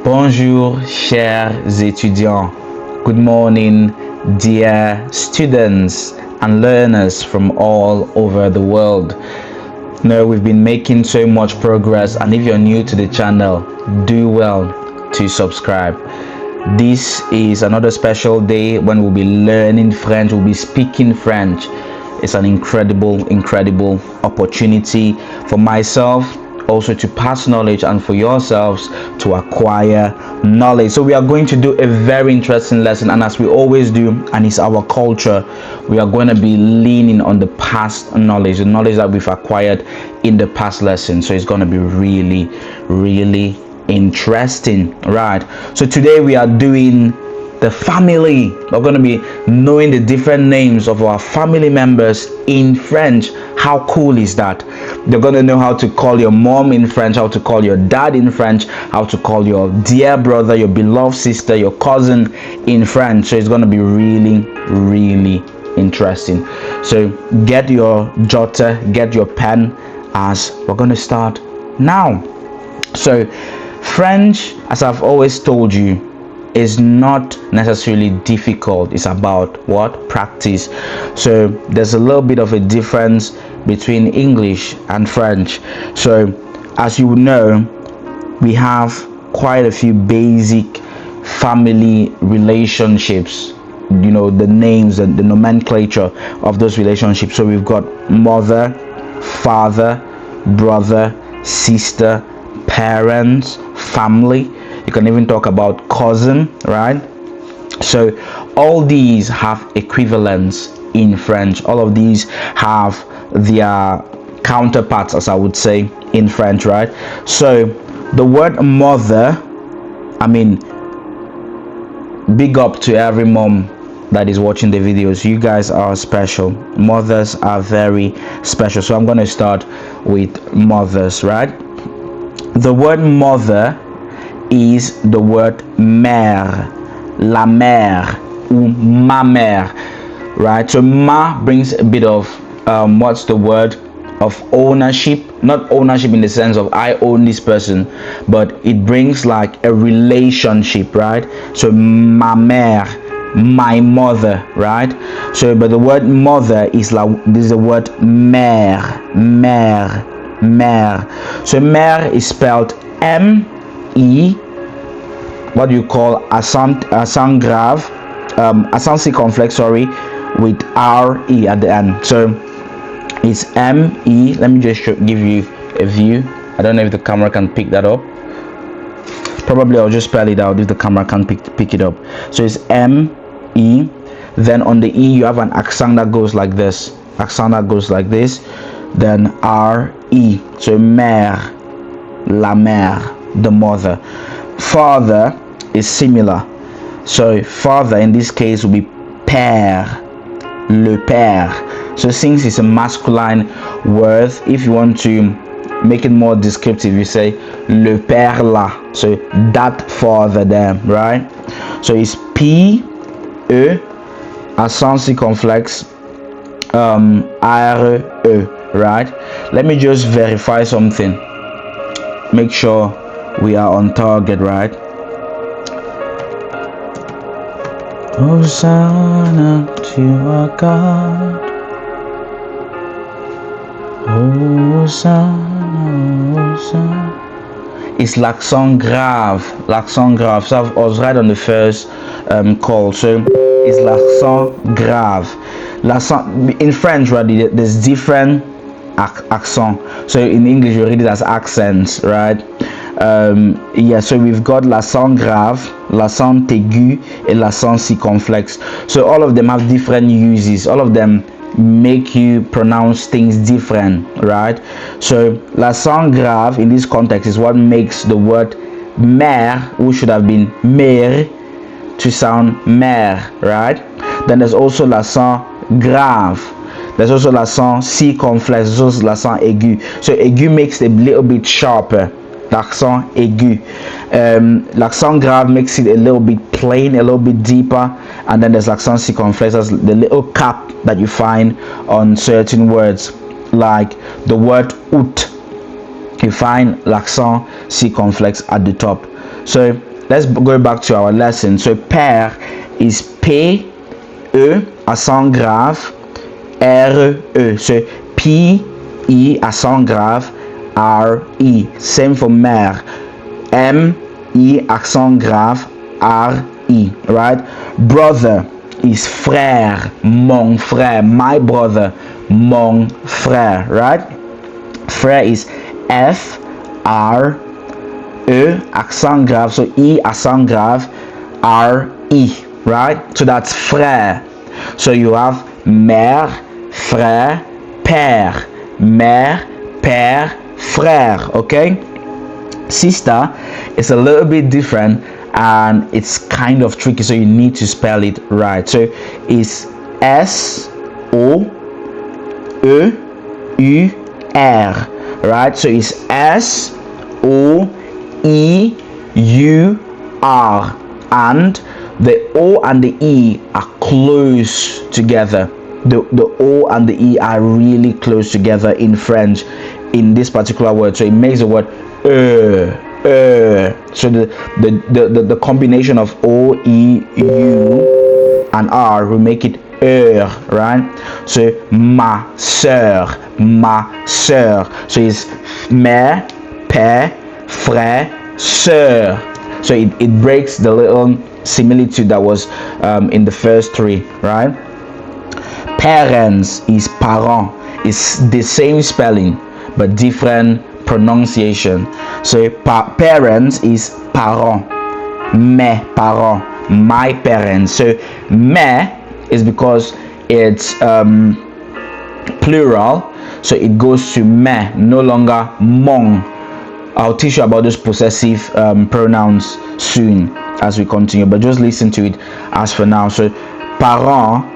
Bonjour, chers étudiants. Good morning, dear students and learners from all over the world. Now, we've been making so much progress, and if you're new to the channel, do well to subscribe. This is another special day when we'll be learning French, we'll be speaking French. It's an incredible opportunity for myself also to pass knowledge and for yourselves to acquire knowledge. So we are going to do a very interesting lesson, and as we always do, and it's our culture, we are going to be leaning on the past knowledge, the knowledge that we've acquired in the past lesson. So it's going to be really interesting, right? So today we are doing the family. We're going to be knowing the different names of our family members in French. How cool is that? You're going to know how to call your mom in French, how to call your dad in French, how to call your dear brother, your beloved sister, your cousin in French. So it's going to be really interesting. So get your jotter, get your pen, as we're going to start now. So French, as I've always told you, is not necessarily difficult. It's about what? Practice. So there's a little bit of a difference between English and French. So as you know, we have quite a few basic family relationships, you know, the names and the nomenclature of those relationships. So we've got mother, father, brother, sister, parents, family. You can even talk about cousin, right? So all these have equivalents in French. All of these have their counterparts, as I would say, in French, right? So the word mother, I mean, big up to every mom that is watching the videos. You guys are special. Mothers are very special. So I'm going to start with mothers, right? The word mother is the word mère, la mère, ou ma mère, right? So ma brings a bit of what's the word of ownership, not ownership in the sense of I own this person, but it brings like a relationship, right? So ma mère, my mother, right? So but the word mother is like, this is the word mère. So mère is spelled M-E, what you call accent grave, accent circonflexe, sorry, with R-E at the end. So it's M-E. Let me just give you a view. I don't know if the camera can pick that up. Probably I'll just spell it out if the camera can pick it up. So it's M-E. Then on the E you have an accent that goes like this. Accent that goes like this. Then R-E. So mère, la mère, the mother. Father is similar. So father in this case will be père, le père. So since it's a masculine word, if you want to make it more descriptive, you say le père là. So that father there, right? So it's P, E, accent circonflexe, R, E, right? Let me just verify something. Make sure we are on target, right? Hosanna to our God. Hosanna. It's l'accent grave. L'accent grave. So I was right on the first call. So it's l'accent grave. L'accent in French, right? There's different accent. So in English you read it as accents, right? Yeah, so we've got l'accent grave, l'accent aigu, and l'accent circonflexe. So all of them have different uses. All of them make you pronounce things different, right? So l'accent grave in this context is what makes the word mère, who should have been mère, to sound mère, right? Then there's also l'accent grave. There's also l'accent circonflexe. There's also l'accent aigu. So aigu makes it a little bit sharper. L'accent aigu. L'accent grave makes it a little bit plain, a little bit deeper, and then there's l'accent circonflexe. That's the little cap that you find on certain words, like the word out. You find l'accent circonflexe at the top. So let's go back to our lesson. So père is P E accent grave R E. So P E accent grave R E. Same for mère. M E accent grave R E. Right? Brother is frère, mon frère, my brother, mon frère. Right? Frère is F R E accent grave, so E accent grave R E, right? So that's frère. So you have mère, frère, père, mère, père, frère. Okay. Sister is a little bit different and it's kind of tricky, so you need to spell it right. So it's S O E U R, right? So it's S O E U R, and the O and the E are close together. The O and the E are really close together in French in this particular word, so it makes the word so the combination of O, E, U and R will make it right? So ma sœur, so it's mère, père, frère, sœur. So it breaks the little similitude that was in the first three, right? Parents is parents. It's the same spelling but different pronunciation. So parents is parents, mes parents, my parents. So mes is because it's plural, so it goes to mes, no longer mon. I'll teach you about those possessive pronouns soon as we continue, but just listen to it as for now. So parent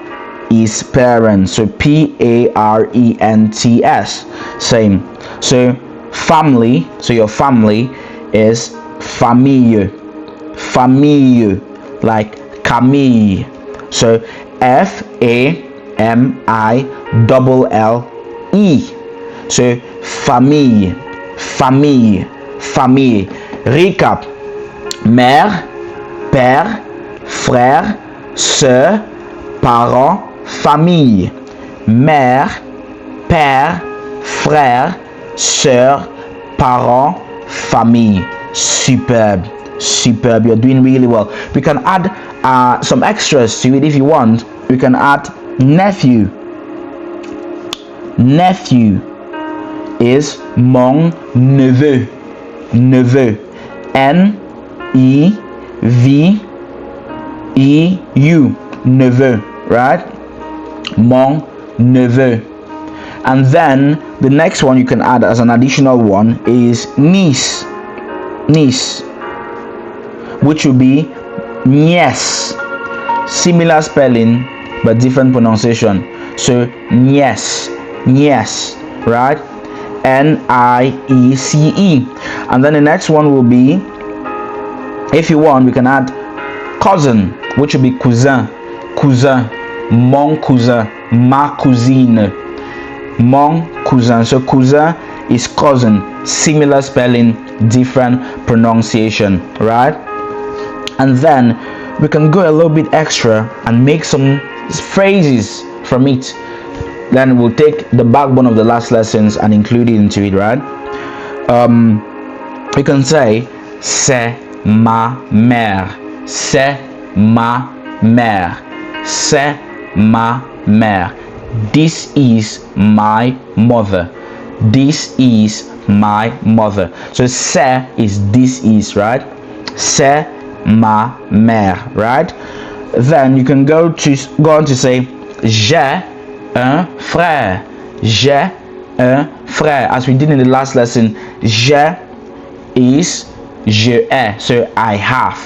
is parents, so Parents, same. So family, so your family is famille, like Camille. So FAMILLE, so famille. Recap: mère, père, frère, sœur, parents, famille. Mère, père, frère, sœur, parents, famille. Superb. You're doing really well. We can add some extras to it if you want. We can add nephew. Is mon neveu. N-E-V-E-U, neveu, right? Mon neveu. And then the next one you can add as an additional one is niece, which will be nièce. Similar spelling but different pronunciation. So nièce, right? N-I-E-C-E. And then the next one will be, if you want, we can add cousin, which will be cousin, mon cousin, ma cousine, mon cousin. So cousin is cousin, similar spelling, different pronunciation, right? And then we can go a little bit extra and make some phrases from it. Then we'll take the backbone of the last lessons and include it into it, right? You can say c'est ma mère, c'est ma mère, c'est ma mère. This is my mother. This is my mother. So c'est is this is, right? C'est ma mère, right? Then you can go on to say j'ai un frère. J'ai un frère. As we did in the last lesson, j'ai is je ai, so I have.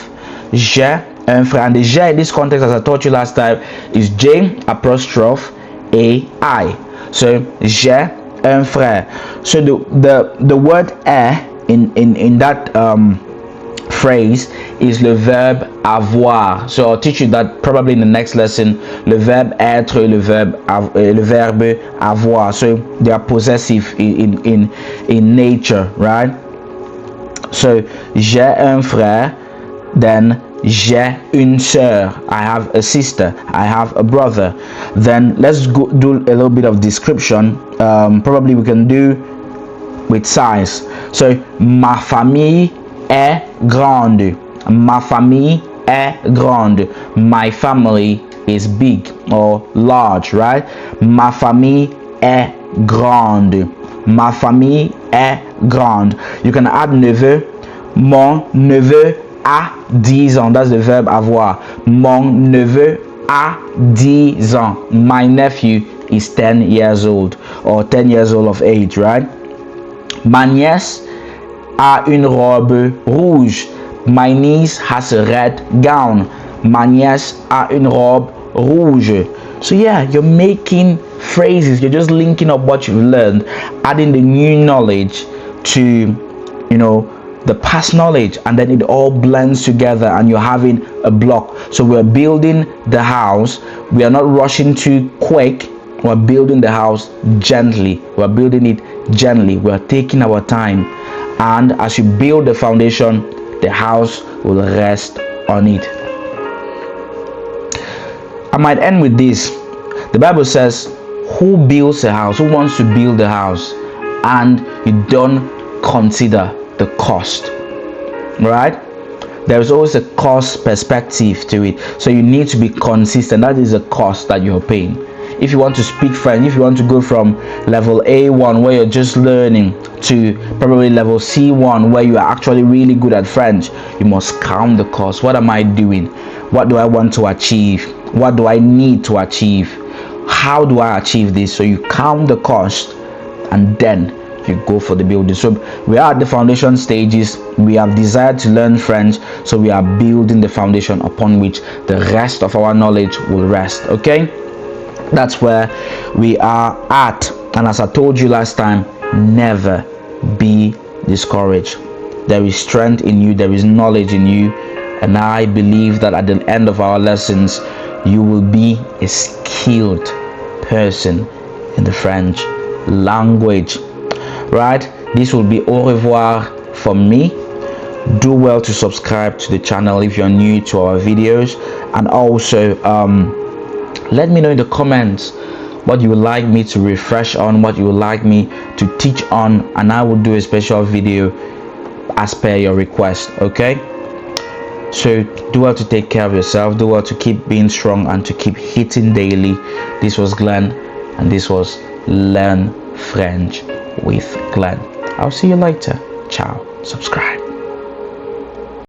J'ai un frère. And the j'ai in this context, as I taught you last time, is J apostrophe A-I. So j'ai un frère. So the word est in that phrase is le verbe avoir. So I'll teach you that probably in the next lesson. Le verbe être et le verbe avoir. So they are possessive in nature, right? So j'ai un frère. Then j'ai une sœur. I have a sister. I have a brother. Then let's go do a little bit of description. Probably we can do with size. So ma famille est grande. Ma famille est grande. My family is big or large, right? Ma famille est grande. Ma famille est grande. You can add neveu. Mon neveu a 10 ans. That's the verb avoir. Mon neveu a 10 ans. My nephew is 10 years old or 10 years old of age, right? Ma nièce a une robe rouge. My niece has a red gown. Ma nièce a une robe rouge. So yeah, you're making phrases. You're just linking up what you've learned, adding the new knowledge to, the past knowledge, and then it all blends together and you're having a block. So we're building the house. We are not rushing too quick. We're building the house gently. We're building it gently. We're taking our time. And as you build the foundation, the house will rest on it. I might end with this. The Bible says, who builds a house? Who wants to build a house? And you don't consider the cost, right? There is always a cost perspective to it. So you need to be consistent. That is a cost that you're paying. If you want to speak French, if you want to go from level A1 where you're just learning to probably level C1 where you are actually really good at French, you must count the cost. What am I doing? What do I want to achieve? What do I need to achieve? How do I achieve this? So you count the cost and then you go for the building. So we are at the foundation stages. We have desired to learn French, so we are building the foundation upon which the rest of our knowledge will rest. Okay, that's where we are at. And as I told you last time, never be discouraged. There is strength in you, there is knowledge in you, and I believe that at the end of our lessons you will be a skilled person in the French language. Right, this will be au revoir from me. Do well to subscribe to the channel if you're new to our videos, and also let me know in the comments what you would like me to refresh on, what you would like me to teach on, and I will do a special video as per your request. Okay, so do well to take care of yourself, do well to keep being strong and to keep hitting daily. This was Glenn, and this was Learn French with Glenn. I'll see you later. Ciao. Subscribe.